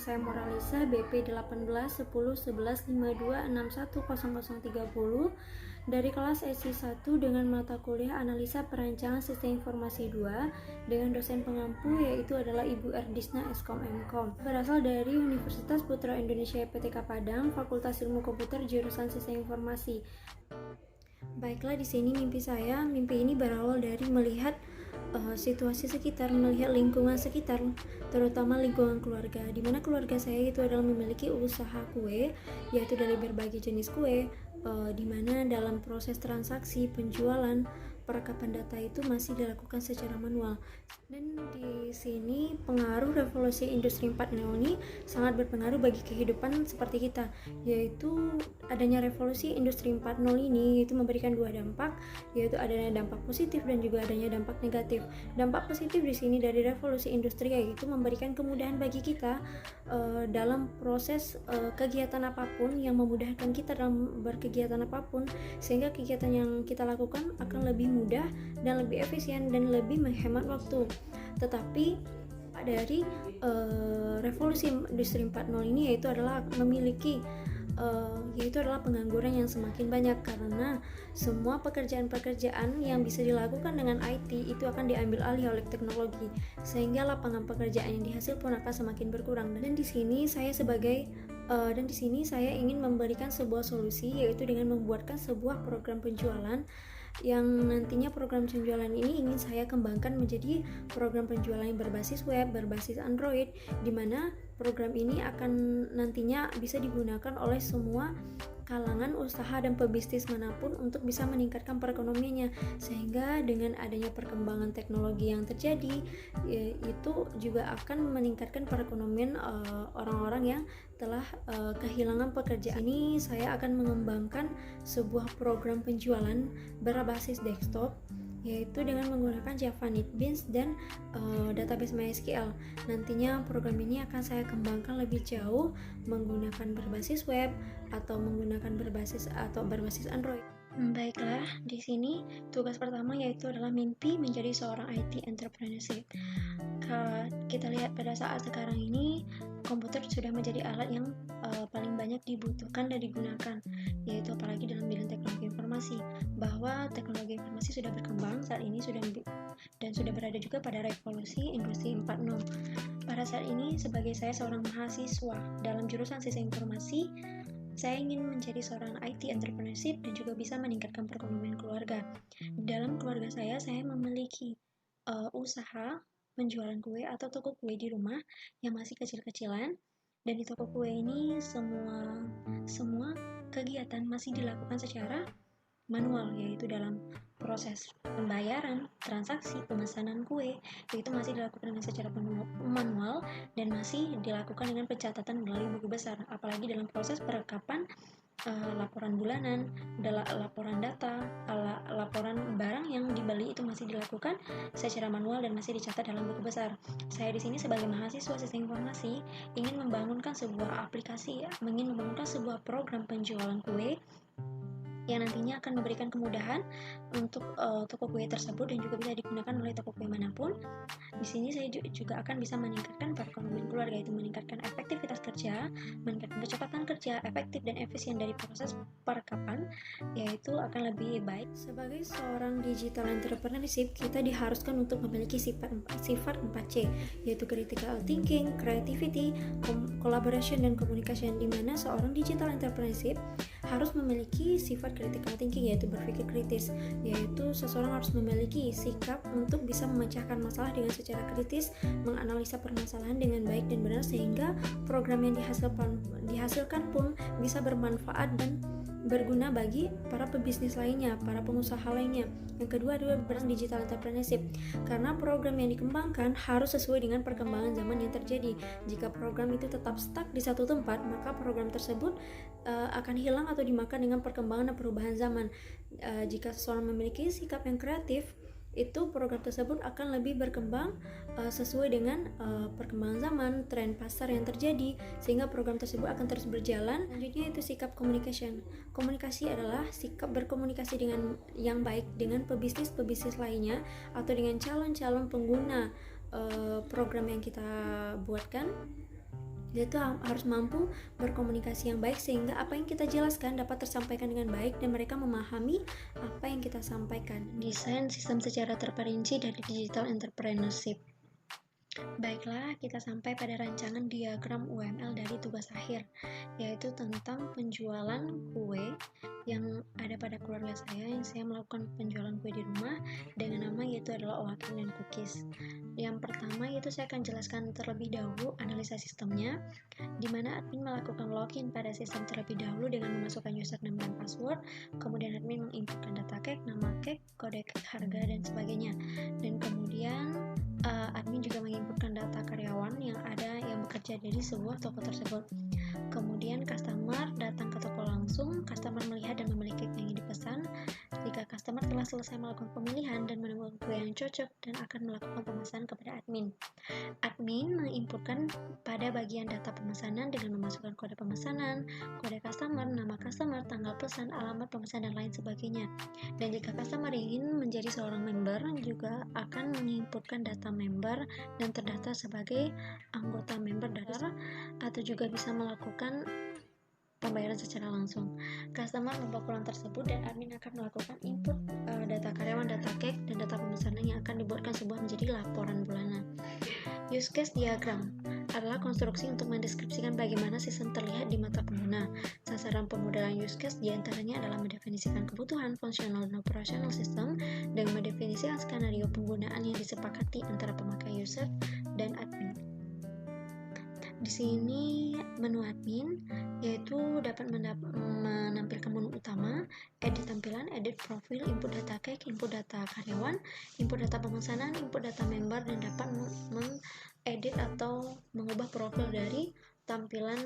saya Moralisa, BP 18 10 11 52 61 0030 dari kelas SI1 dengan mata kuliah Analisa Perancangan Sistem Informasi 2 dengan dosen pengampu yaitu adalah Ibu Erdisna Eskom Mkom. Berasal dari Universitas Putra Indonesia PTK Padang, Fakultas Ilmu Komputer jurusan Sistem Informasi. Baiklah, di sini mimpi ini berawal dari melihat situasi sekitar, melihat lingkungan sekitar, terutama lingkungan keluarga, di mana keluarga saya itu adalah memiliki usaha kue, yaitu dari berbagai jenis kue, di mana dalam proses transaksi penjualan perekapan data itu masih dilakukan secara manual. Dan di sini pengaruh revolusi industri 4.0 ini sangat berpengaruh bagi kehidupan seperti kita, yaitu adanya revolusi industri 4.0 ini yaitu memberikan dua dampak, yaitu adanya dampak positif dan juga adanya dampak negatif. Dampak positif di sini dari revolusi industri yaitu memberikan kemudahan bagi kita dalam proses kegiatan apapun, yang memudahkan kita dalam berkegiatan apapun, sehingga kegiatan yang kita lakukan akan lebih mudah dan lebih efisien dan lebih menghemat waktu. Tetapi dari revolusi industri 4.0 ini yaitu adalah pengangguran yang semakin banyak, karena semua pekerjaan-pekerjaan yang bisa dilakukan dengan IT itu akan diambil alih oleh teknologi, sehingga lapangan pekerjaan yang dihasil pun akan semakin berkurang. Dan di sini saya ingin memberikan sebuah solusi, yaitu dengan membuatkan sebuah program penjualan yang nantinya program penjualan ini ingin saya kembangkan menjadi program penjualan yang berbasis web, berbasis Android, di mana program ini akan nantinya bisa digunakan oleh semua kalangan usaha dan pebisnis manapun untuk bisa meningkatkan perekonomiannya, sehingga dengan adanya perkembangan teknologi yang terjadi itu juga akan meningkatkan perekonomian orang-orang yang telah kehilangan pekerjaan. Ini saya akan mengembangkan sebuah program penjualan berbasis desktop, yaitu dengan menggunakan Java NetBeans dan database MySQL. Nantinya program ini akan saya kembangkan lebih jauh menggunakan berbasis web atau menggunakan berbasis Android. Baiklah, di sini tugas pertama yaitu adalah mimpi menjadi seorang IT entrepreneurship. Kita lihat pada saat sekarang ini komputer sudah menjadi alat yang paling banyak dibutuhkan dan digunakan, yaitu apalagi dalam bidang teknologi informasi, bahwa teknologi informasi sudah berkembang saat ini dan sudah berada juga pada revolusi industri 4.0. Pada saat ini sebagai saya seorang mahasiswa dalam jurusan sistem informasi, saya ingin menjadi seorang IT entrepreneurship dan juga bisa meningkatkan perekonomian keluarga. Dalam keluarga saya memiliki usaha penjualan kue atau toko kue di rumah yang masih kecil-kecilan, dan di toko kue ini semua kegiatan masih dilakukan secara manual, yaitu dalam proses pembayaran, transaksi, pemesanan kue itu masih dilakukan dengan secara manual dan masih dilakukan dengan pencatatan melalui buku besar. Apalagi dalam proses perekapan laporan bulanan, laporan data, laporan barang yang dibeli itu masih dilakukan secara manual dan masih dicatat dalam buku besar. Saya di sini sebagai mahasiswa sistem informasi ingin membangunkan sebuah program penjualan kue yang nantinya akan memberikan kemudahan untuk toko kue tersebut dan juga bisa digunakan oleh toko kue manapun. Di sini saya juga akan bisa meningkatkan perekonomian keluarga, yaitu meningkatkan efektivitas kerja, meningkatkan kecepatan kerja, efektif dan efisien dari proses perekapan, yaitu akan lebih baik. Sebagai seorang digital entrepreneurship, kita diharuskan untuk memiliki sifat 4C, yaitu critical thinking, creativity, collaboration, dan communication, di mana seorang digital entrepreneurship harus memiliki sifat critical thinking, yaitu berpikir kritis, yaitu seseorang harus memiliki sikap untuk bisa memecahkan masalah dengan secara kritis, menganalisa permasalahan dengan baik dan benar, sehingga program yang dihasilkan pun bisa bermanfaat dan berguna bagi para pebisnis lainnya, para pengusaha lainnya. Yang kedua adalah berang digital entrepreneurship, karena program yang dikembangkan harus sesuai dengan perkembangan zaman yang terjadi. Jika program itu tetap stuck di satu tempat, maka program tersebut akan hilang atau dimakan dengan perkembangan dan perubahan zaman. Jika seseorang memiliki sikap yang kreatif, itu program tersebut akan lebih berkembang sesuai dengan perkembangan zaman, tren pasar yang terjadi, sehingga program tersebut akan terus berjalan. Selanjutnya itu sikap communication. Komunikasi adalah sikap berkomunikasi dengan yang baik dengan pebisnis lainnya atau dengan calon-calon pengguna program yang kita buatkan. Dia tuh harus mampu berkomunikasi yang baik sehingga apa yang kita jelaskan dapat tersampaikan dengan baik dan mereka memahami apa yang kita sampaikan. Desain sistem secara terperinci dari digital entrepreneurship. Baiklah, kita sampai pada rancangan diagram UML dari tugas akhir, yaitu tentang penjualan kue yang ada pada keluarga saya, yang saya melakukan penjualan kue di rumah dengan nama yaitu adalah Oakim dan Cookies. Yang pertama yaitu saya akan jelaskan terlebih dahulu analisa sistemnya, di mana admin melakukan login pada sistem terlebih dahulu dengan memasukkan username dan password, kemudian admin menginputkan data cake, nama cake, kode cake, harga, dan sebagainya. Dan kemudian admin juga menginputkan data karyawan yang bekerja dari sebuah toko tersebut. Kemudian customer datang ke toko langsung, customer melihat dan membeli cake yang dipesan. Jika customer telah selesai melakukan pemilihan dan menemukan kue yang cocok dan akan melakukan pemesanan kepada admin. Admin menginputkan pada bagian data pemesanan dengan memasukkan kode pemesanan, kode customer, nama customer, tanggal pesan, alamat pemesan, dan lain sebagainya. Dan jika customer ingin menjadi seorang member, juga akan menginputkan data member dan terdaftar sebagai anggota member dari atau juga bisa melakukan pembayaran secara langsung. Customer membawa pulang tersebut dan admin akan melakukan input data karyawan, data cake, dan data pemesanan yang akan dibuatkan sebuah menjadi laporan bulanan. Use case diagram adalah konstruksi untuk mendeskripsikan bagaimana sistem terlihat di mata pengguna. Sasaran pemodelan use case diantaranya adalah mendefinisikan kebutuhan fungsional dan operasional sistem dengan mendefinisikan skenario penggunaan yang disepakati antara pemakai user dan admin. Di sini menu admin yaitu dapat menampilkan menu utama, edit tampilan, edit profil, input data cake, input data karyawan, input data pemesanan, input data member, dan dapat mengedit atau mengubah profil dari tampilan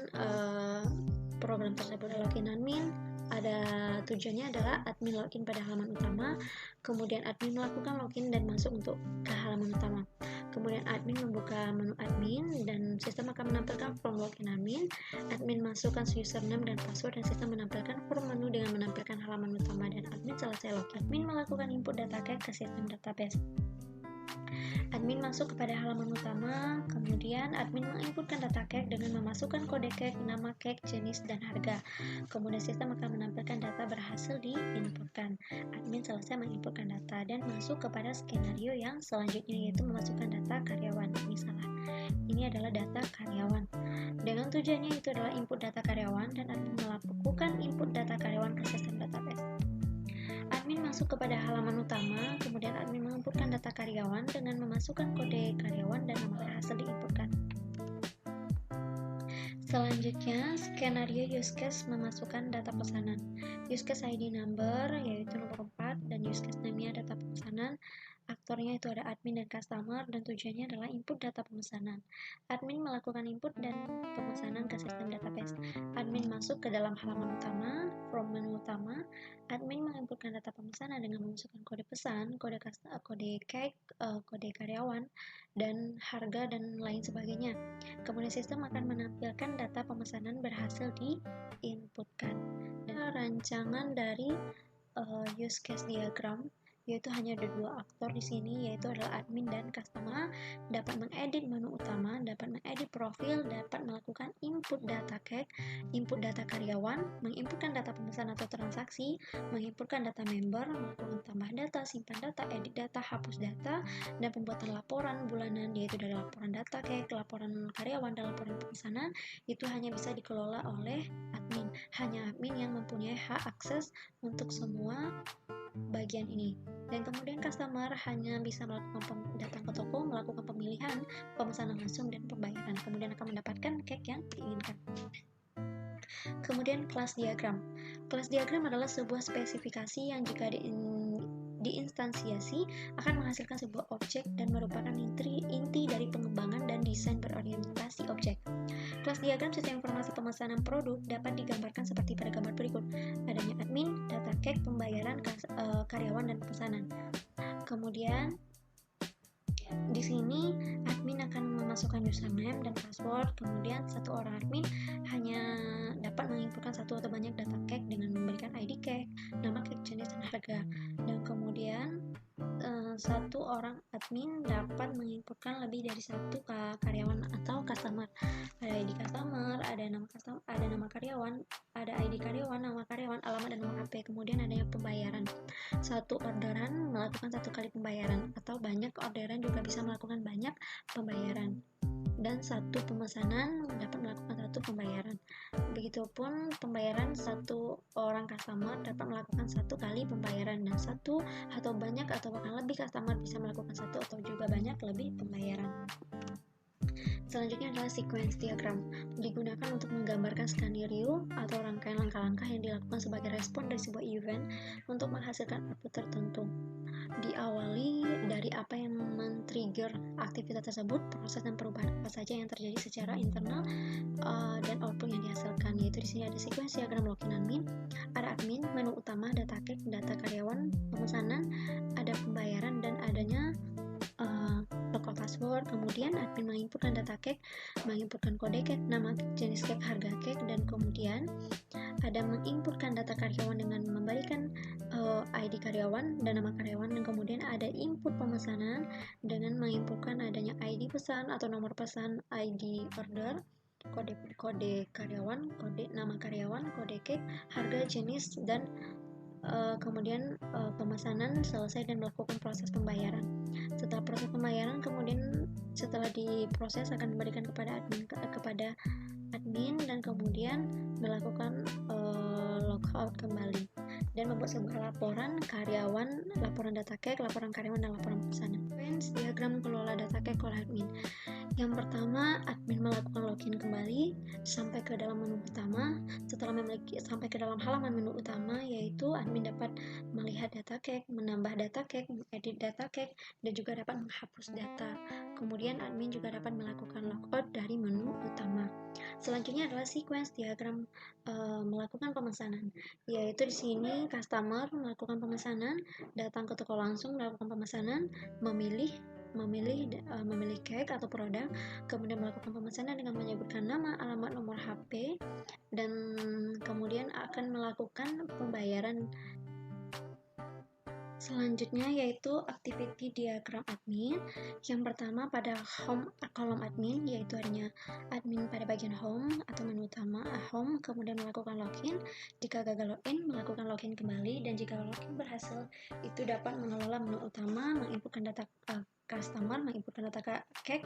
program tersebut. Login admin ada tujuannya adalah admin login pada halaman utama, kemudian admin melakukan login dan masuk untuk ke halaman utama. Kemudian admin membuka menu admin dan sistem akan menampilkan form login admin. Admin masukkan username dan password dan sistem menampilkan form menu dengan menampilkan halaman utama dan admin selesai login. Admin melakukan input data cake ke sistem database. Admin masuk kepada halaman utama, kemudian admin menginputkan data cake dengan memasukkan kode cake, nama cake, jenis, dan harga. Kemudian sistem akan menampilkan data berhasil diinputkan. Admin selesai menginputkan data dan masuk kepada skenario yang selanjutnya yaitu memasukkan data karyawan. Misalnya, ini adalah data karyawan. Dengan tujuannya itu adalah input data karyawan dan admin melakukan input data karyawan ke sistem database. Admin masuk kepada halaman utama, kemudian admin menginputkan data karyawan dengan memasukkan kode karyawan dan nama berhasil diinputkan. Selanjutnya, skenario use case memasukkan data pesanan. Use case ID number yaitu nomor 4 dan use case name-nya data pesanan. Aktornya itu ada admin dan customer dan tujuannya adalah input data pemesanan. Admin melakukan input dan pemesanan ke sistem database. Admin masuk ke dalam halaman utama, from menu utama. Admin menginputkan data pemesanan dengan memasukkan kode pesan, kode cake, kode karyawan, dan harga dan lain sebagainya. Kemudian sistem akan menampilkan data pemesanan berhasil diinputkan. Dan rancangan dari use case diagram yaitu hanya ada 2 aktor di sini yaitu adalah admin dan customer, dapat mengedit menu utama, dapat mengedit profil, dapat melakukan input data cake, input data karyawan, menginputkan data pemesan atau transaksi, menginputkan data member, melakukan tambah data, simpan data, edit data, hapus data, dan pembuatan laporan bulanan yaitu dari laporan data cake, laporan karyawan, dan laporan pemesanan itu hanya bisa dikelola oleh admin. Hanya admin yang mempunyai hak akses untuk semua bagian ini. Dan kemudian customer hanya bisa datang ke toko, melakukan pemilihan, pemesanan langsung, dan pembayaran. Kemudian akan mendapatkan cake yang diinginkan. Kemudian kelas diagram. Kelas diagram adalah sebuah spesifikasi yang jika diinstansiasi akan menghasilkan sebuah objek dan merupakan inti dari pengembangan dan desain berorientasi objek. Kelas diagram sistem informasi pemesanan produk dapat digambarkan seperti pada gambar berikut. Adanya admin, data cake, pembayaran, karyawan, dan pesanan. Kemudian di sini admin akan memasukkan username dan password. Kemudian satu orang admin hanya dapat menginputkan satu atau banyak data cake dengan memberikan ID cake, nama cake, jenis, dan harga. Dan kemudian satu orang admin dapat menginputkan lebih dari satu karyawan atau customer. Ada ID customer, ada nama karyawan, ada ID karyawan, nama karyawan, alamat dan nomor HP. Kemudian adanya pembayaran. Satu orderan melakukan satu kali pembayaran, atau banyak orderan juga bisa melakukan banyak pembayaran. Dan satu pemesanan dapat melakukan satu pembayaran. Begitupun pembayaran satu orang customer dapat melakukan satu kali pembayaran, dan satu atau banyak atau bahkan lebih customer bisa melakukan satu atau juga banyak lebih pembayaran. Selanjutnya adalah sequence diagram, digunakan untuk menggambarkan skenario atau rangkaian langkah-langkah yang dilakukan sebagai respon dari sebuah event untuk menghasilkan output tertentu. Diawali dari apa yang men-trigger aktivitas tersebut, proses dan perubahan apa saja yang terjadi secara internal, dan output yang dihasilkan. Yaitu di sini ada sequence diagram login admin, ada admin, menu utama, data cake, data karyawan, pemesanan, ada pembayaran, dan adanya logout password. Kemudian admin menginputkan data cake, menginputkan kode cake, nama cake, jenis cake, harga cake, dan kemudian ada menginputkan data karyawan dengan memberikan ID karyawan dan nama karyawan, dan kemudian ada input pemesanan dengan menginputkan adanya ID pesan atau nomor pesan, ID order, kode karyawan, kode nama karyawan, kode cake, harga, jenis, dan kemudian pemesanan selesai dan melakukan proses pembayaran. Setelah proses pembayaran, kemudian setelah diproses akan diberikan kepada admin dan kemudian melakukan logout kembali dan membuat sebuah laporan karyawan, laporan data cake, laporan karyawan, dan laporan pemesanan. Sequence diagram kelola data cake oleh admin. Yang pertama, admin melakukan login kembali sampai ke dalam menu utama. Setelah sampai ke dalam halaman menu utama, yaitu admin dapat melihat data cake, menambah data cake, mengedit data cake, dan juga dapat menghapus data. Kemudian admin juga dapat melakukan logout dari menu utama. Selanjutnya adalah sequence diagram melakukan pemesanan, yaitu di sini customer melakukan pemesanan, datang ke toko langsung melakukan pemesanan, memilih cake atau produk, kemudian melakukan pemesanan dengan menyebutkan nama, alamat, nomor HP, dan kemudian akan melakukan pembayaran. Selanjutnya yaitu activity diagram admin. Yang pertama pada home kolom admin, yaitu adanya admin pada bagian home atau menu utama home, kemudian melakukan login. Jika gagal login, melakukan login kembali, dan jika login berhasil, itu dapat mengelola menu utama, menginputkan data customer, menginputkan data cake,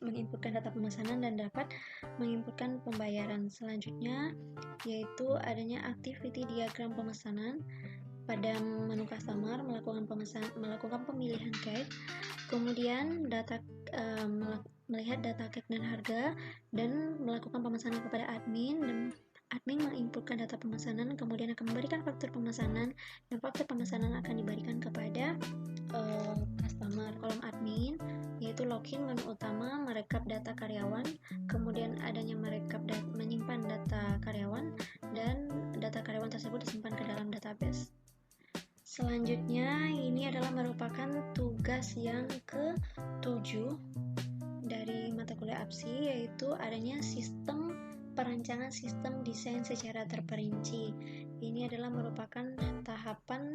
menginputkan data pemesanan, dan dapat menginputkan pembayaran. Selanjutnya yaitu adanya activity diagram pemesanan. Pada menu customer melakukan pemilihan cake, kemudian melihat data cake dan harga, dan melakukan pemesanan kepada admin, dan admin menginputkan data pemesanan, kemudian akan memberikan faktur pemesanan, dan faktur pemesanan akan diberikan kepada customer. Kolom admin yaitu login, menu utama, merekap data karyawan, kemudian adanya menyimpan data karyawan, dan data karyawan tersebut disimpan ke dalam database. Selanjutnya ini adalah merupakan tugas yang ke-7 dari mata kuliah APSI, yaitu adanya perancangan sistem desain secara terperinci. Ini adalah merupakan tahapan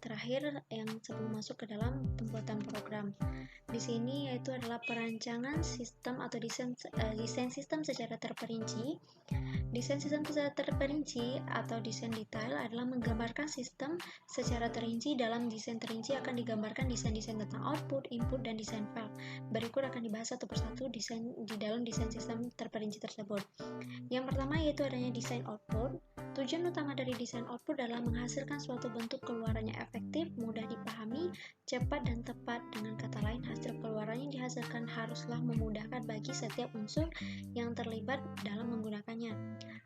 terakhir yang sebelum masuk ke dalam pembuatan program. Di sini yaitu adalah perancangan sistem atau desain sistem secara terperinci. Desain sistem secara terperinci atau desain detail adalah menggambarkan sistem secara terinci. Dalam desain terinci akan digambarkan desain-desain tentang output, input, dan desain file. Berikut akan dibahas satu persatu desain di dalam desain sistem terperinci tersebut. Yang pertama yaitu adanya desain output. Tujuan utama dari desain output adalah menghasilkan suatu bentuk keluarannya efektif, mudah dipahami, cepat, dan tepat. Dengan kata lain, hasil keluaran yang dihasilkan haruslah memudahkan bagi setiap unsur yang terlibat dalam menggunakannya.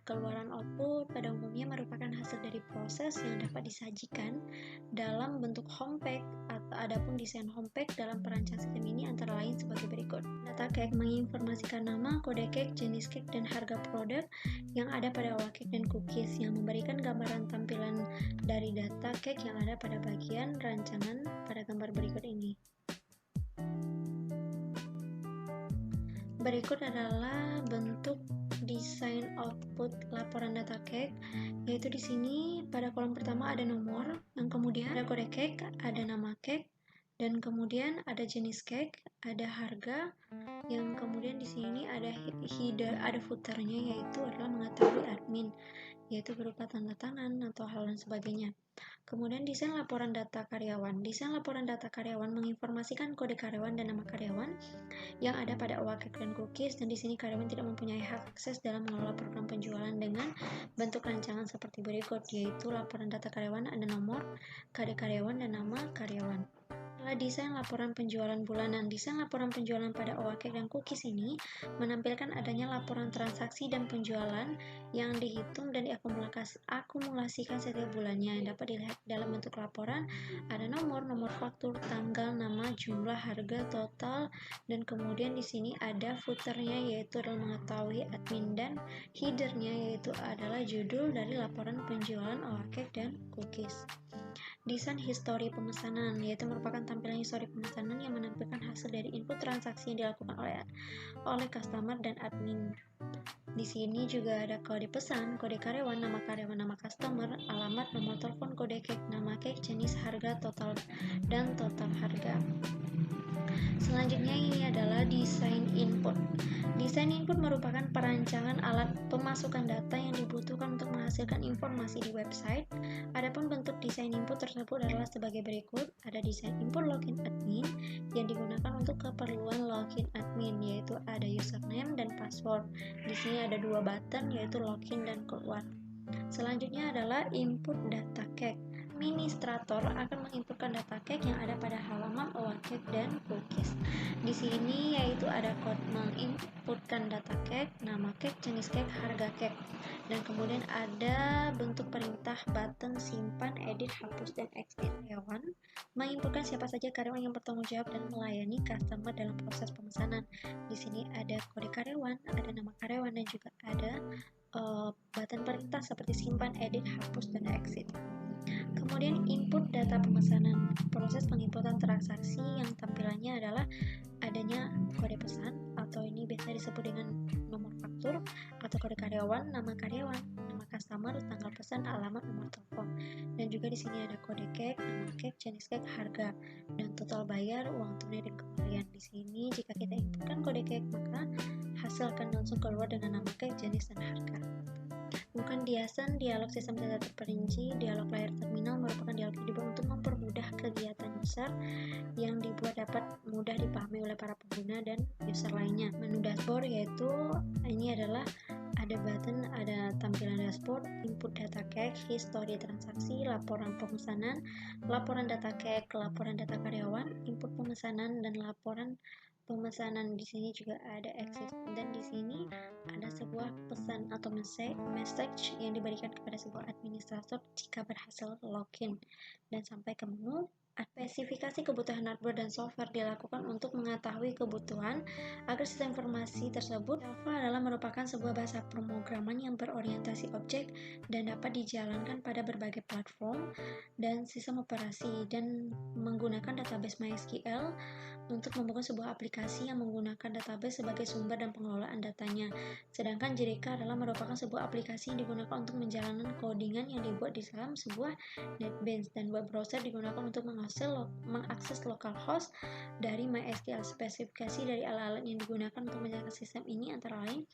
Keluaran output pada umumnya merupakan hasil dari proses yang dapat disajikan dalam bentuk homepage. Adapun desain homepage dalam perancang sistem ini antara lain sebagai berikut. Data cake menginformasikan nama, kode cake, jenis cake, dan harga produk yang ada pada awal cake dan cookies, yang memberikan gambaran tampilan dari data cake yang ada pada bagian rancangan pada gambar berikut ini. Berikut adalah bentuk desain output laporan data cake, yaitu di sini pada kolom pertama ada nomor, yang kemudian ada kode cake, ada nama cake, Dan kemudian ada jenis cake, ada harga, yang kemudian di sini ada header, ada footernya, yaitu adalah mengetahui admin, yaitu berupa tanda tangan atau hal dan sebagainya. Kemudian desain laporan data karyawan. Desain laporan data karyawan menginformasikan kode karyawan dan nama karyawan yang ada pada OAK dan cookies, dan di sini karyawan tidak mempunyai hak akses dalam mengelola program penjualan dengan bentuk rancangan seperti berikut, yaitu laporan data karyawan ada nomor, kode karyawan, dan nama karyawan. Desain laporan penjualan bulanan. Desain laporan penjualan pada OAK dan cookies ini menampilkan adanya laporan transaksi dan penjualan yang dihitung dan diakumulasikan setiap bulannya. Dapat dilihat dalam bentuk laporan ada nomor faktur, tanggal, nama, jumlah, harga, total, dan kemudian di sini ada footernya, yaitu adalah mengetahui admin, dan headernya, yaitu adalah judul dari laporan penjualan OAK dan cookies. Desain histori pemesanan, yaitu merupakan tampilan histori pemesanan yang menampilkan hasil dari input transaksi yang dilakukan oleh customer dan admin. Di sini juga ada kode pesan, kode karyawan, nama customer, alamat, nomor telepon, kode cake, nama cake, jenis, harga, total, dan total harga. Selanjutnya ini adalah desain input. Desain input merupakan perancangan alat pemasukan data yang dibutuhkan untuk menghasilkan informasi di website. Adapun bentuk desain input tersebut adalah sebagai berikut. Ada desain input login admin yang digunakan untuk keperluan login admin, yaitu ada username dan password. Di sini ada dua button, yaitu login dan keluar. Selanjutnya adalah input data cake. Administrator akan menginputkan data cake yang ada pada halaman OAK dan cookies. Di sini yaitu ada kode menginputkan data cake, nama cake, jenis cake, harga cake, dan kemudian ada bentuk perintah button simpan, edit, hapus, dan exit karyawan. Menginputkan siapa saja karyawan yang bertanggung jawab dan melayani customer dalam proses pemesanan. Di sini ada kode karyawan, ada nama karyawan, dan juga ada button perintah seperti simpan, edit, hapus, dan exit. Kemudian input data pemesanan, proses penginputan transaksi yang tampilannya adalah adanya kode pesan atau ini biasa disebut dengan nomor faktur, atau kode karyawan, nama customer, tanggal pesan, alamat, nomor telepon. Dan juga di sini ada kode cake, nama cake, jenis cake, harga, dan total bayar, uang tunai dan kembalian. Di sini jika kita inputkan kode cake, maka hasil akan langsung keluar dengan nama cake, jenis, dan harga. Bukan diasan, dialog sistem data terperinci. Dialog layar terminal merupakan dialog yang dibuat untuk mempermudah kegiatan user yang dibuat dapat mudah dipahami oleh para pengguna dan user lainnya. Menu dashboard, yaitu ini adalah ada button, ada tampilan dashboard, input data cake, histori transaksi, laporan pemesanan, laporan data cake, laporan data karyawan, input pemesanan, dan laporan pemesanan. Di sini juga ada access, dan di sini ada sebuah pesan atau message yang diberikan kepada sebuah administrator jika berhasil login dan sampai ke menu. Spesifikasi kebutuhan hardware dan software dilakukan untuk mengetahui kebutuhan agar sistem informasi tersebut. Java adalah merupakan sebuah bahasa pemrograman yang berorientasi objek dan dapat dijalankan pada berbagai platform dan sistem operasi, dan menggunakan database MySQL untuk membangun sebuah aplikasi yang menggunakan database sebagai sumber dan pengelolaan datanya. Sedangkan JDK adalah merupakan sebuah aplikasi yang digunakan untuk menjalankan codingan yang dibuat di dalam sebuah NetBeans, dan web browser digunakan untuk mengakses localhost dari MySQL. Spesifikasi dari alat-alat yang digunakan untuk menjalankan sistem ini antara lain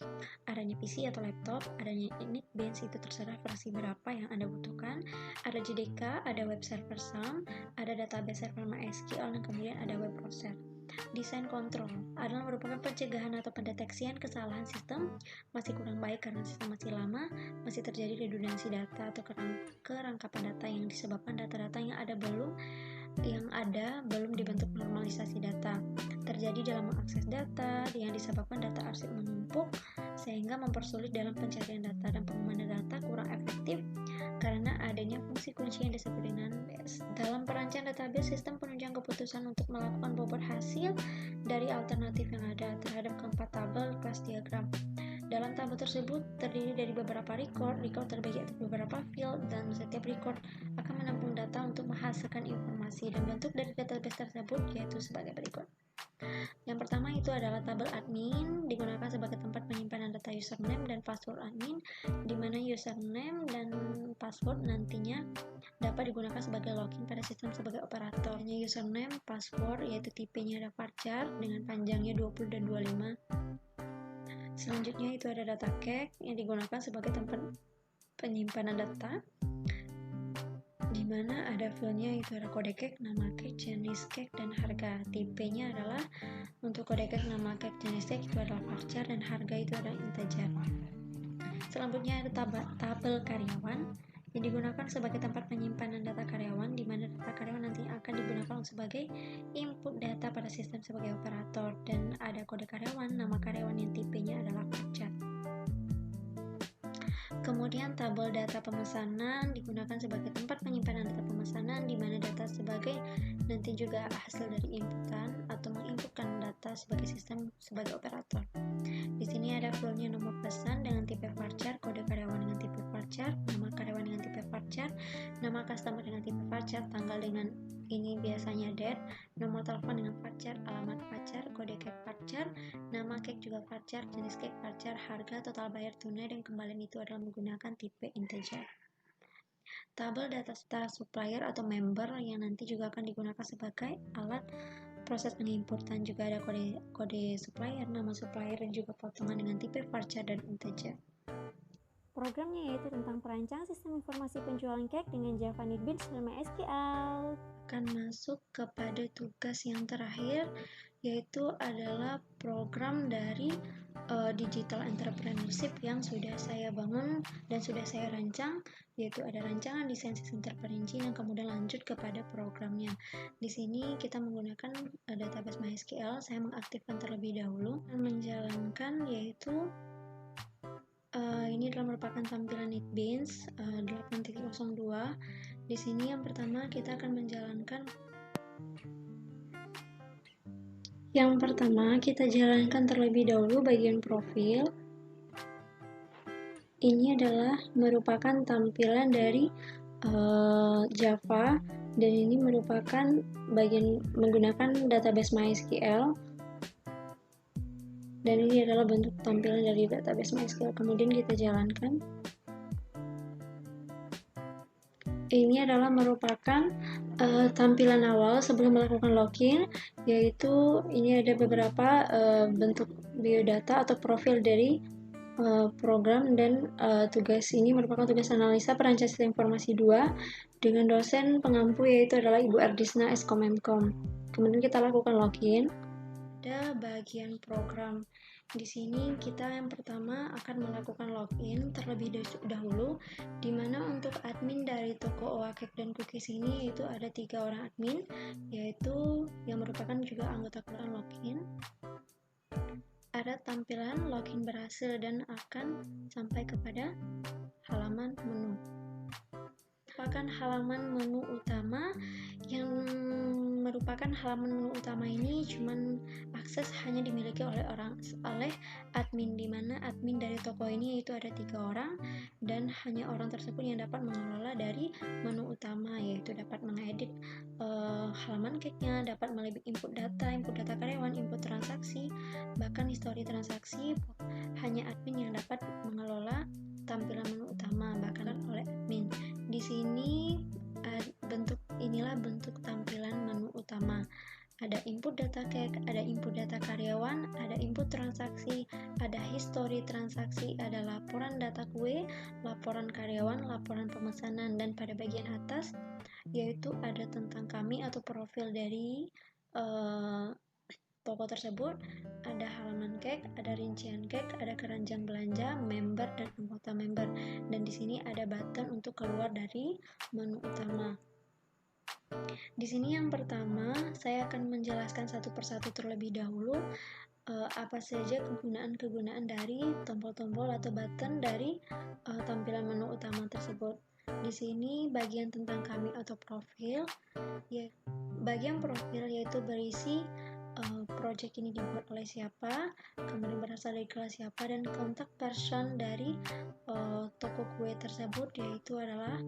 adanya PC atau laptop, adanya NetBeans, itu terserah versi berapa yang Anda butuhkan, ada JDK, ada web server SAM, ada database server MySQL, dan kemudian ada web browser. Desain kontrol adalah merupakan pencegahan atau pendeteksian kesalahan sistem masih kurang baik karena sistem masih lama, masih terjadi redundansi data atau kerangkapan data yang disebabkan data-data yang ada belum dibentuk normalisasi data. Terjadi dalam mengakses data yang disebabkan data arsip menumpuk sehingga mempersulit dalam pencarian data, dan pengumuman data kurang efektif karena adanya fungsi kunci yang disebut dengan BES. Dalam perancangan database, sistem penunjang keputusan untuk melakukan bobot hasil dari alternatif yang ada terhadap keempat tabel kelas diagram. Dalam tabel tersebut terdiri dari beberapa record terbagi atas beberapa field, dan setiap record akan menampung data untuk menghasilkan informasi, dan bentuk dari database tersebut yaitu sebagai berikut. Yang pertama itu adalah tabel admin, digunakan sebagai tempat penyimpanan data username dan password admin, di mana username dan password nantinya dapat digunakan sebagai login pada sistem sebagai operator. Username, password, yaitu tipenya ada varchar dengan panjangnya 20 dan 25. Selanjutnya itu ada data cake yang digunakan sebagai tempat penyimpanan data, di mana ada file-nya itu ada kode cake, nama cake, jenis cake, dan harga. Tipenya adalah untuk kode cake, nama cake, jenis cake itu adalah varchar, dan harga itu adalah integer. Selanjutnya ada tabel karyawan yang digunakan sebagai tempat penyimpanan data karyawan, di mana data karyawan nanti akan digunakan sebagai input data pada sistem sebagai operator, dan ada kode karyawan, nama karyawan yang tipenya adalah varchar. Kemudian tabel data pemesanan digunakan sebagai tempat penyimpanan data pemesanan, di mana data sebagai nanti juga hasil dari inputan atau menginputkan data sebagai sistem sebagai operator. Di sini ada filenya nomor pesan dengan tipe varchar, kode karyawan dengan tipe varchar, nama karyawan dengan tipe varchar, nama customer dengan tipe varchar, tanggal dengan ini biasanya date, nomor telepon dengan varchar, alamat varchar, kode cake varchar, nama cake juga varchar, jenis cake varchar, harga, total bayar tunai dan kembalian itu adalah menggunakan tipe integer. Tabel data supplier atau member yang nanti juga akan digunakan sebagai alat proses penginputan, juga ada kode supplier, nama supplier, dan juga potongan dengan tipe varchar dan integer. Programnya yaitu tentang perancang sistem informasi penjualan cake dengan Java NetBeans dan MySQL. Akan masuk kepada tugas yang terakhir, yaitu adalah program dari digital entrepreneurship yang sudah saya bangun dan sudah saya rancang, yaitu ada rancangan desain sistem terperinci yang kemudian lanjut kepada programnya. Di sini kita menggunakan database MySQL. Saya mengaktifkan terlebih dahulu dan menjalankan, yaitu ini adalah merupakan tampilan NetBeans 8.02. Di sini yang pertama kita akan menjalankan terlebih dahulu bagian profil. Ini adalah merupakan tampilan dari Java, dan ini merupakan bagian menggunakan database MySQL, dan ini adalah bentuk tampilan dari database MySQL. Kemudian kita jalankan. Ini adalah merupakan tampilan awal sebelum melakukan login, yaitu ini ada beberapa bentuk biodata atau profil dari program, dan tugas ini merupakan tugas analisa perancang sistem informasi 2 dengan dosen pengampu yaitu adalah Ibu Ardisna Eskomemkom. Kemudian kita lakukan login. Ada bagian program. Di sini kita yang pertama akan melakukan login terlebih dahulu, di mana untuk admin dari toko OA Cake dan Cookies ini yaitu ada 3 orang admin, yaitu yang merupakan juga anggota kelompok login. Ada tampilan login berhasil dan akan sampai kepada halaman menu. Merupakan halaman menu utama, yang merupakan halaman menu utama ini cuman akses hanya dimiliki oleh admin, di mana admin dari toko ini yaitu ada 3 orang, dan hanya orang tersebut yang dapat mengelola dari menu utama, yaitu dapat mengedit halaman cake-nya, dapat melihat input data karyawan, input transaksi, bahkan histori transaksi. Hanya admin yang dapat mengelola tampilan menu utama, bahkan oleh admin. Di sini inilah bentuk tampilan menu utama. Ada input data cake, ada input data karyawan, ada input transaksi, ada histori transaksi, ada laporan data kue, laporan karyawan, laporan pemesanan, dan pada bagian atas yaitu ada tentang kami atau profil dari toko tersebut. Ada halaman cake, ada rincian cake, ada keranjang belanja, member, dan anggota member. Dan di sini ada button untuk keluar dari menu utama. Di sini yang pertama saya akan menjelaskan satu persatu terlebih dahulu apa saja kegunaan dari tombol-tombol atau button dari tampilan menu utama tersebut. Di sini bagian tentang kami atau profil, bagian profil yaitu berisi project ini dibuat oleh siapa, kemudian berasal dari kelas siapa, dan kontak person dari toko kue tersebut yaitu adalah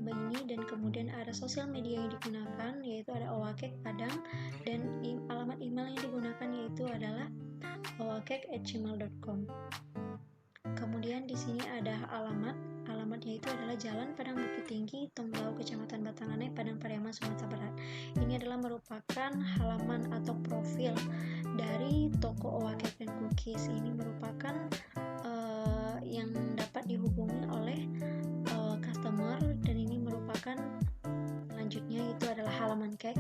Mbak, dan kemudian ada sosial media yang digunakan yaitu ada Owakek Padang, dan alamat email yang digunakan yaitu adalah owakek@gmail.com. Kemudian di sini ada alamatnya itu adalah Jalan Padang Bukit Tinggi, Tomblau, Kecamatan Batanganai, Padang Pariaman, Sumatera Barat. Ini adalah merupakan halaman atau profil dari toko Owakek dan Cookies. Ini merupakan yang dapat dihubungi oleh customer, dan ini merupakan selanjutnya itu adalah halaman cake.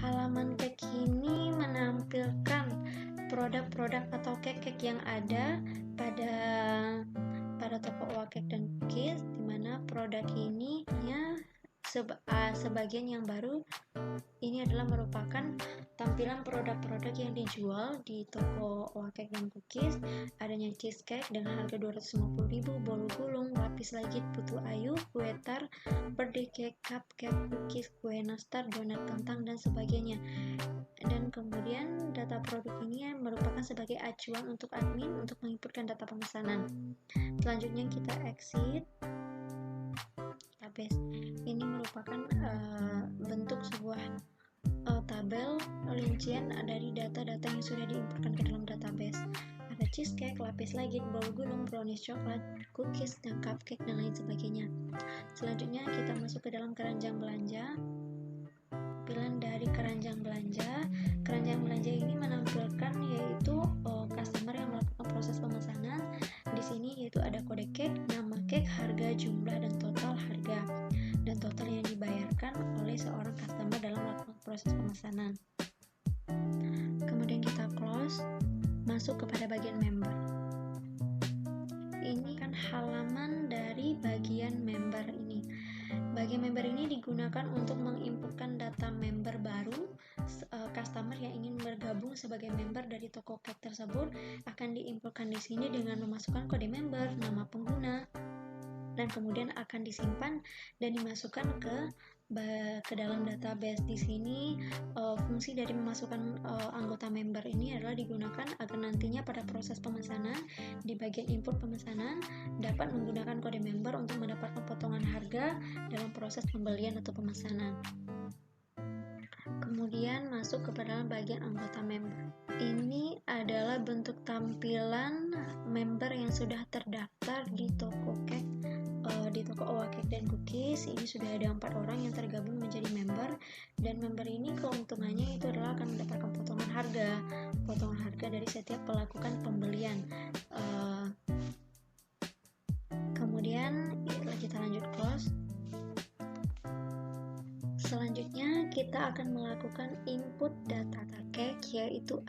Halaman cake ini menampilkan produk-produk atau cake yang ada pada toko Owakek dan Cookies, dimana produk ini sebagian yang baru ini adalah merupakan tampilan produk-produk yang dijual di toko Owakek dan Cookies. Adanya cheesecake dengan harga 250.000, bolu gulung, lapis legit, putu ayu, kue tar, birthday cake, cupcake, cookies, kue nastar, donat kentang, dan sebagainya. Dan kemudian data produk ini merupakan sebagai acuan untuk admin untuk menginputkan data pemesanan. Selanjutnya kita exit database. Ini merupakan bentuk sebuah tabel rincian dari data-data yang sudah diinputkan ke dalam database. Ada cheesecake, lapis legit, bolu gulung, brownies coklat, cookies, dan cupcake, dan lain sebagainya. Selanjutnya kita masuk ke dalam keranjang belanja. Tampilan dari keranjang belanja ini menampilkan yaitu customer yang melakukan proses pemesanan. Di sini yaitu ada kode cake, nama cake, harga, jumlah, dan total harga dan total yang dibayarkan oleh seorang customer dalam melakukan proses pemesanan. Kemudian kita close, masuk kepada bagian member. Ini kan halaman dari bagian member ini. Bagian member ini digunakan untuk menginputkan data member baru. Customer yang ingin bergabung sebagai member dari toko cake tersebut akan diinputkan di sini dengan memasukkan kode member, nama pengguna, dan kemudian akan disimpan dan dimasukkan ke dalam database. Di sini fungsi dari memasukkan anggota member ini adalah digunakan agar nantinya pada proses pemesanan di bagian input pemesanan dapat menggunakan kode member untuk mendapatkan potongan harga dalam proses pembelian atau pemesanan. Kemudian masuk ke dalam bagian anggota member. Ini adalah bentuk tampilan member yang sudah terdaftar di toko cake, di toko Owakek dan Cookies. Ini sudah ada 4 orang yang tergabung menjadi member, dan member ini keuntungannya itu adalah akan mendapatkan potongan harga dari setiap melakukan pembelian. Kemudian kita lanjut close. Selanjutnya kita akan melakukan input data cake, yaitu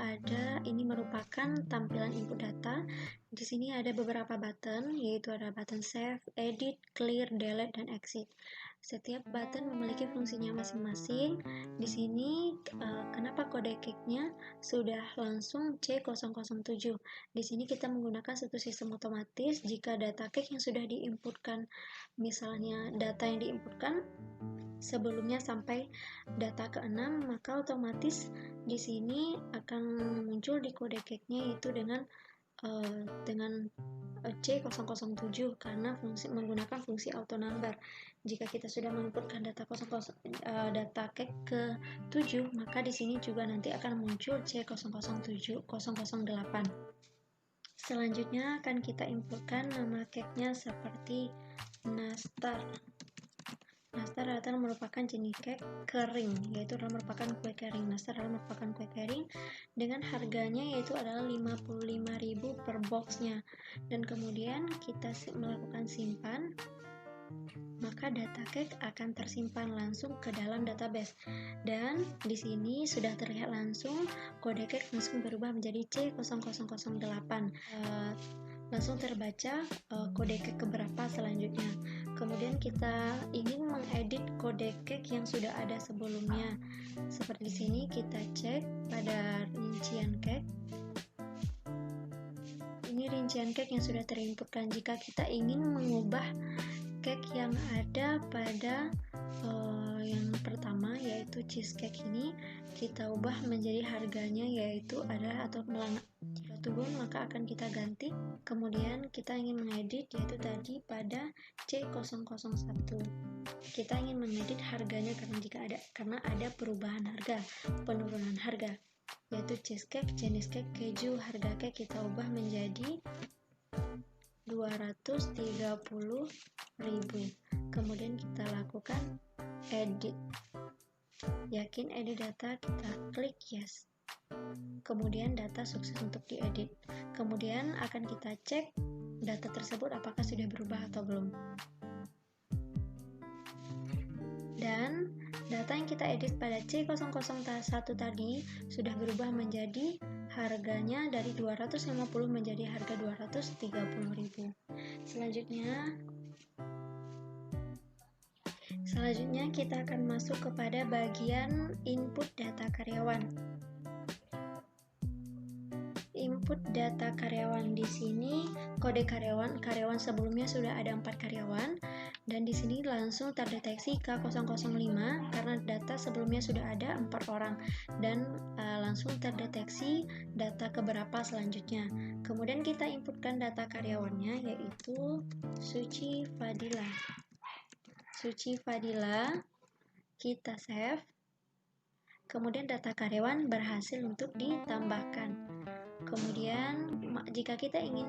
ini merupakan tampilan input data. Di sini ada beberapa button, yaitu ada button save, edit, clear, delete, dan exit. Setiap button memiliki fungsinya masing-masing. Di sini kenapa kode cake-nya sudah langsung C007. Di sini kita menggunakan satu sistem otomatis. Jika data cake yang sudah diinputkan, misalnya data yang diinputkan sebelumnya sampai data ke-6, maka otomatis di sini akan muncul di kode cake-nya itu dengan C007 karena menggunakan fungsi auto number. Jika kita sudah menginputkan data cake ke-7, maka di sini juga nanti akan muncul C007 008. Selanjutnya akan kita inputkan nama cake-nya seperti nastar. Nastar adalah merupakan jenis cake kering, yaitu adalah merupakan kue kering. Nastar adalah merupakan kue kering dengan harganya yaitu adalah 55.000 per boxnya. Dan kemudian kita melakukan simpan, maka data cake akan tersimpan langsung ke dalam database. Dan di sini sudah terlihat langsung kode cake langsung berubah menjadi C0008. Langsung terbaca kode cake keberapa selanjutnya. Kemudian kita ingin mengedit kode cake yang sudah ada sebelumnya. Seperti di sini kita cek pada rincian cake. Ini rincian cake yang sudah terinputkan. Jika kita ingin mengubah cake yang ada pada yang pertama, yaitu cheesecake ini kita ubah menjadi harganya yaitu adalah atau melangak. Jika turun maka akan kita ganti. Kemudian kita ingin mengedit, yaitu tadi pada C001 kita ingin mengedit harganya karena ada perubahan harga, penurunan harga, yaitu cheesecake jenis cake keju. Harga cake kita ubah menjadi 230.000. Kemudian kita lakukan edit. Yakin edit data, kita klik yes. Kemudian data sukses untuk diedit. Kemudian akan kita cek data tersebut apakah sudah berubah atau belum. Dan data yang kita edit pada C001 tadi sudah berubah menjadi harganya dari 250 menjadi harga 230.000. Selanjutnya kita akan masuk kepada bagian input data karyawan. Input data karyawan di sini kode karyawan sebelumnya sudah ada 4 karyawan dan di sini langsung terdeteksi K005 karena data sebelumnya sudah ada 4 orang dan langsung terdeteksi data keberapa selanjutnya. Kemudian kita inputkan data karyawannya yaitu Suci Fadila, kita save. Kemudian data karyawan berhasil untuk ditambahkan. Kemudian jika kita ingin,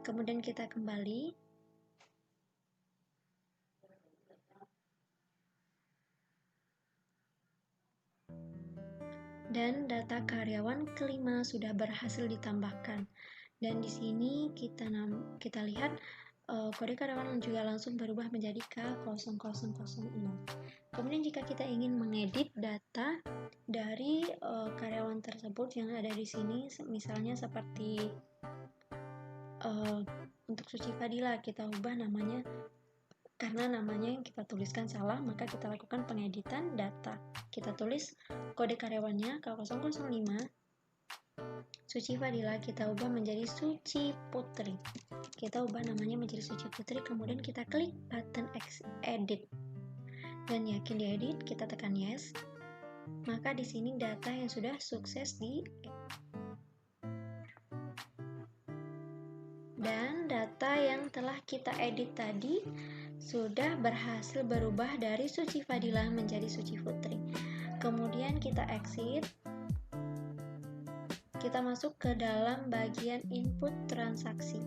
kemudian kita kembali dan data karyawan kelima sudah berhasil ditambahkan. Dan di sini kita lihat kode karyawan juga langsung berubah menjadi K0006. Kemudian jika kita ingin mengedit data dari karyawan tersebut yang ada di sini, misalnya seperti untuk Suci Fadila, kita ubah namanya karena namanya yang kita tuliskan salah, maka kita lakukan pengeditan data. Kita tulis kode karyawannya K005. Suci Fadila kita ubah menjadi Suci Putri. Kita ubah namanya menjadi Suci Putri, kemudian kita klik button edit. Dan yakin diedit, kita tekan yes. Maka di sini data yang sudah sukses dan data yang telah kita edit tadi sudah berhasil berubah dari Suci Fadila menjadi Suci Putri. Kemudian kita exit. Kita masuk ke dalam bagian input transaksi.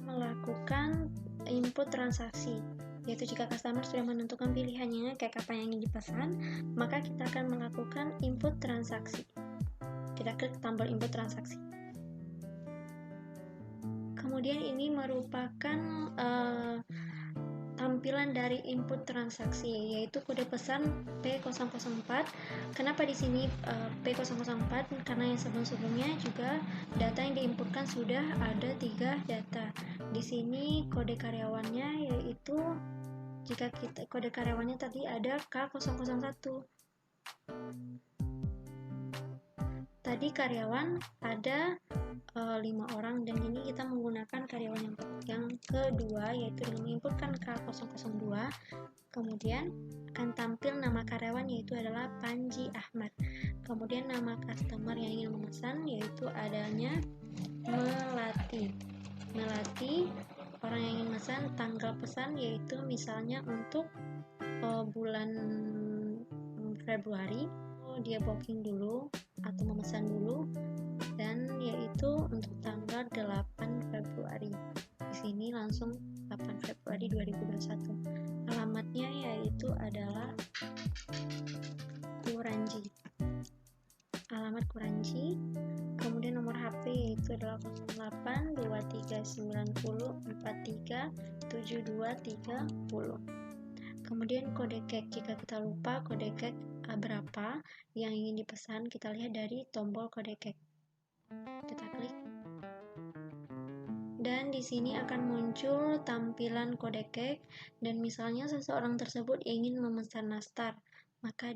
Melakukan input transaksi, yaitu jika customer sudah menentukan pilihannya kayak apa yang ingin dipesan, maka kita akan melakukan input transaksi. Kita klik tombol input transaksi. Kemudian ini merupakan tampilan dari input transaksi, yaitu kode pesan P004. Kenapa di sini P004? Karena yang sebelum-sebelumnya juga data yang diinputkan sudah ada 3 data. Di sini kode karyawannya yaitu kode karyawannya tadi ada K001. Tadi karyawan ada 5 orang dan ini kita menggunakan karyawan yang kedua, yaitu dengan menginputkan K002. Kemudian akan tampil nama karyawan yaitu adalah Panji Ahmad. Kemudian nama customer yang ingin memesan yaitu adanya Melati. Orang yang ingin memesan, tanggal pesan yaitu misalnya untuk bulan Februari. Dia booking dulu atau memesan dulu, dan yaitu untuk tanggal 8 Februari. Di sini langsung 8 Februari 2021. Alamatnya yaitu adalah Kuranji. Alamat Kuranji. Kemudian nomor HP yaitu adalah 08 2390 43 7230. Kemudian kode cake, jika kita lupa kode cake berapa yang ingin dipesan, kita lihat dari tombol kode cake. Kita klik. Dan di sini akan muncul tampilan kode cake dan misalnya seseorang tersebut ingin memesan nastar, maka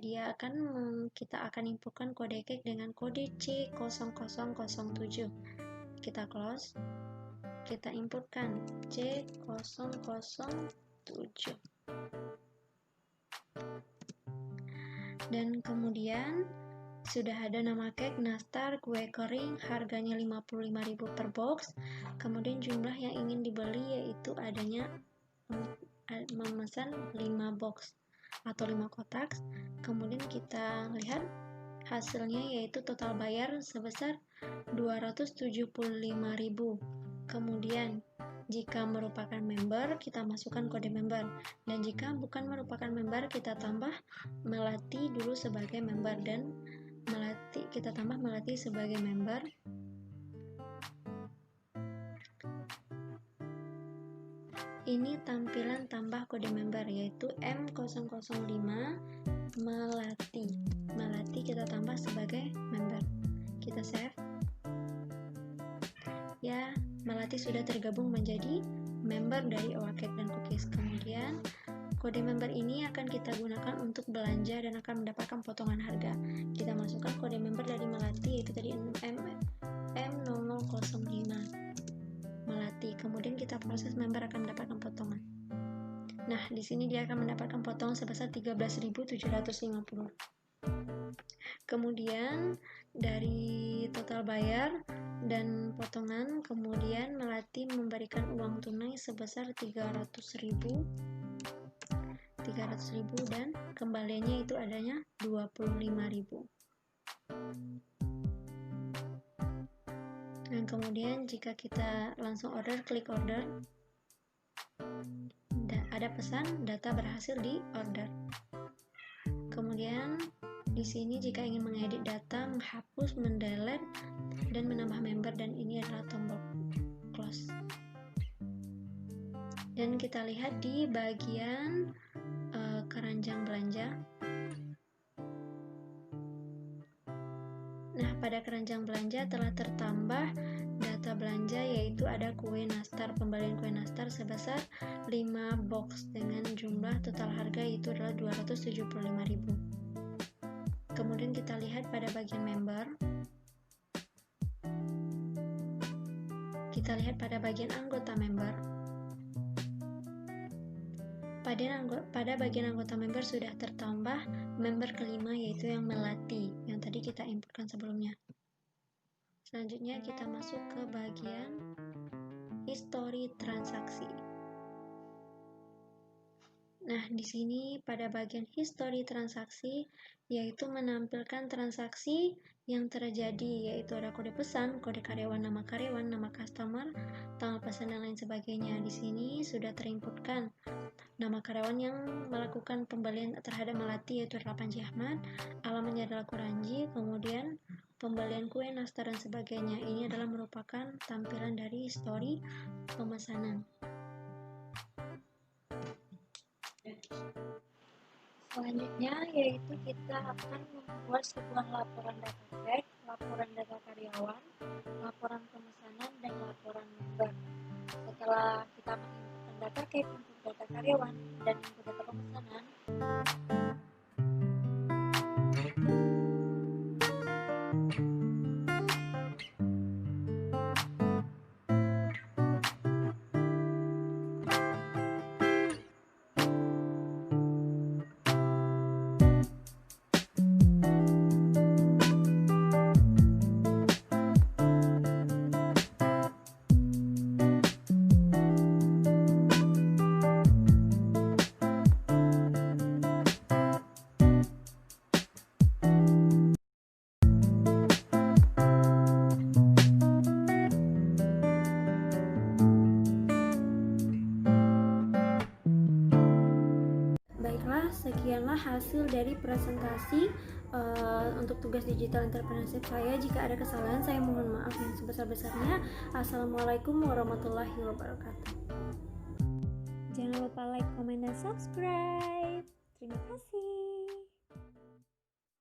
kita akan inputkan kode cake dengan kode C0007. Kita close. Kita inputkan C0007. 7. Dan kemudian sudah ada nama cake, nastar, kue kering, harganya 55.000 per box. Kemudian jumlah yang ingin dibeli yaitu adanya memesan 5 box atau 5 kotak. Kemudian kita lihat hasilnya yaitu total bayar sebesar 275.000. Kemudian jika merupakan member, kita masukkan kode member, dan jika bukan merupakan member, kita tambah Melati dulu sebagai member, dan kita tambah Melati sebagai member. Ini tampilan tambah kode member yaitu M005 Melati. Melati kita tambah sebagai member. Kita save. Ya, Melati sudah tergabung menjadi member dari Our Cake dan Cookies. Kemudian kode member ini akan kita gunakan untuk belanja dan akan mendapatkan potongan harga. Kita masukkan kode member dari Melati yaitu tadi M0005 Melati. Kemudian kita proses member akan mendapatkan potongan. Nah, di sini dia akan mendapatkan potongan sebesar 13.750. Kemudian dari total bayar dan potongan, kemudian Melati memberikan uang tunai sebesar 300.000 dan kembaliannya itu adanya 25.000. Dan kemudian jika kita langsung order, klik order, ada pesan data berhasil di order. Kemudian di sini jika ingin mengedit data, menghapus, mendelete, dan menambah member, dan ini adalah tombol close. Dan kita lihat di bagian keranjang belanja. Nah, pada keranjang belanja telah tertambah data belanja yaitu ada kue nastar, pembelian kue nastar sebesar 5 box dengan jumlah total harga itu adalah 275.000. Kemudian kita lihat pada bagian member. Kita lihat pada bagian anggota member. Pada bagian anggota member sudah tertambah member kelima yaitu yang Melati yang tadi kita inputkan sebelumnya. Selanjutnya kita masuk ke bagian history transaksi. Nah, di sini pada bagian history transaksi yaitu menampilkan transaksi yang terjadi, yaitu ada kode pesan, kode karyawan, nama customer, tanggal pesan dan lain sebagainya. Di sini sudah terinputkan nama karyawan yang melakukan pembelian terhadap Melati yaitu adalah Panji Ahmad, alamatnya adalah Kuranji, kemudian pembelian kue, nastar dan sebagainya. Ini adalah merupakan tampilan dari history pemesanan. Selanjutnya yaitu kita akan membuat sebuah laporan data cake, laporan data karyawan, laporan pemesanan, dan laporan member. Setelah kita menginputkan data cake, input data karyawan, dan input data pemesanan, sekianlah hasil dari presentasi untuk tugas digital entrepreneurship saya. Jika ada kesalahan, saya mohon maaf yang sebesar-besarnya. Assalamualaikum warahmatullahi wabarakatuh. Jangan lupa like, comment, dan subscribe. Terima kasih.